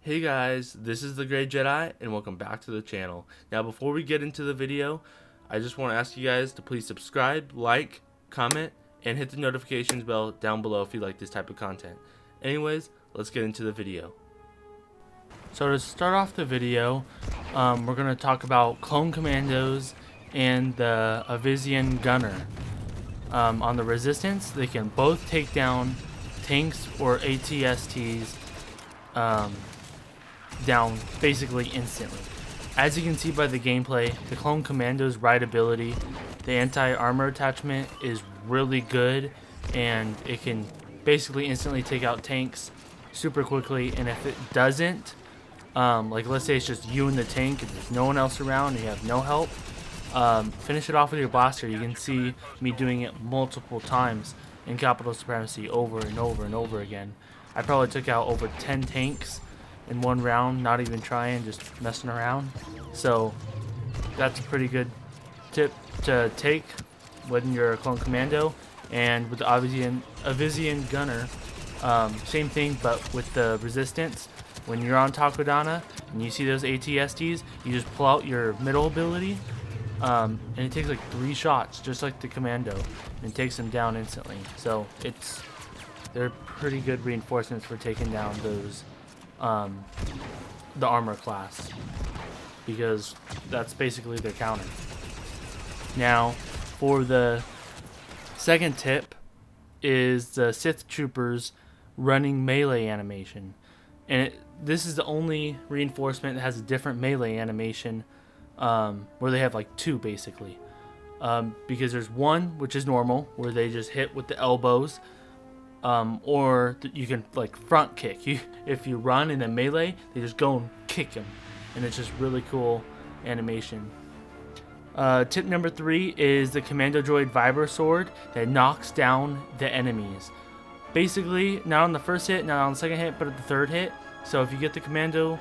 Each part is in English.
Hey guys, this is the Great Jedi and welcome back to the channel. Now before we get into the video, I just want to ask you guys to please subscribe, like, comment, and hit the notifications bell down below if you like this type of content. Anyways, let's get into the video. So to start off the video, we're going to talk about clone commandos and the Avizian gunner. On the Resistance, they can both take down tanks or ATSTs down basically instantly. As you can see by the gameplay, the clone commando's rideability, the anti-armor attachment is really good, and it can basically instantly take out tanks super quickly. And if it doesn't, like let's say it's just you and the tank and there's no one else around and you have no help, finish it off with your blaster. You can see me doing it multiple times in Capital Supremacy over and over and over again. I probably took out over 10 tanks in one round, not even trying, just messing around. So that's a pretty good tip to take when you're a clone commando. And with the Avizian gunner, same thing, but with the Resistance. When you're on Takodana and you see those ATSTs, you just pull out your middle ability, and it takes like 3 shots, just like the commando, and takes them down instantly. So they're pretty good reinforcements for taking down those the armor class, because that's basically their counter. Now for the second tip is the Sith Troopers running melee animation, and this is the only reinforcement that has a different melee animation, where they have like 2 basically, because there's one which is normal where they just hit with the elbows, or you can like front kick. If you run in the melee, they just go and kick him, and it's just really cool animation. Tip number 3 is the Commando Droid Vibro Sword that knocks down the enemies. Basically, not on the first hit, not on the second hit, but at the third hit. So if you get the Commando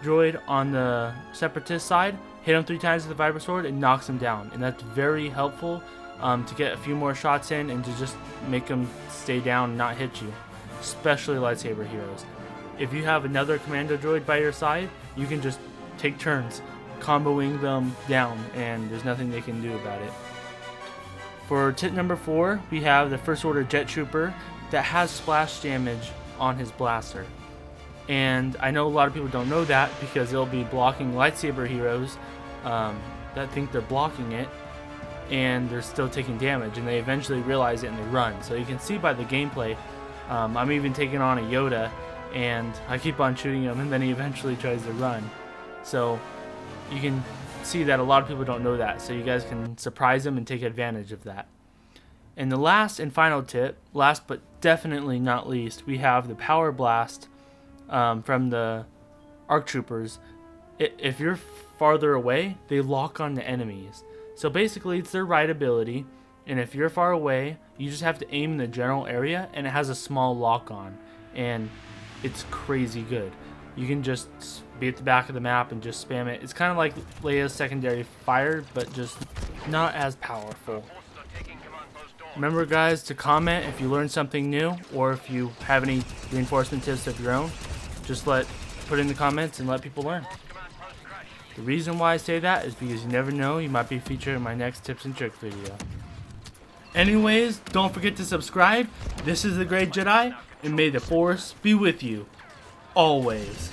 Droid on the Separatist side, hit him 3 times with the Vibro Sword, it knocks him down, and that's very helpful to get a few more shots in and to just make them stay down and not hit you, especially lightsaber heroes. If you have another Commando Droid by your side, you can just take turns comboing them down, and there's nothing they can do about it. For tip number 4, we have the First Order Jet Trooper that has splash damage on his blaster. And I know a lot of people don't know that because they'll be blocking lightsaber heroes that think they're blocking it, and they're still taking damage, and they eventually realize it and they run. So you can see by the gameplay, I'm even taking on a Yoda, and I keep on shooting him, and then he eventually tries to run. So you can see that a lot of people don't know that, so you guys can surprise them and take advantage of that. And the last and final tip, last but definitely not least, we have the Power Blast from the ARC Troopers. If you're farther away, they lock on the enemies. So basically it's their ride ability, and if you're far away, you just have to aim in the general area, and it has a small lock on, and it's crazy good. You can just be at the back of the map and just spam it. It's kind of like Leia's secondary fire, but just not as powerful. Remember guys to comment if you learned something new, or if you have any reinforcement tips of your own. Just put in the comments and let people learn. The reason why I say that is because you never know, you might be featured in my next tips and tricks video. Anyways, don't forget to subscribe. This is the Great Jedi, and may the Force be with you always.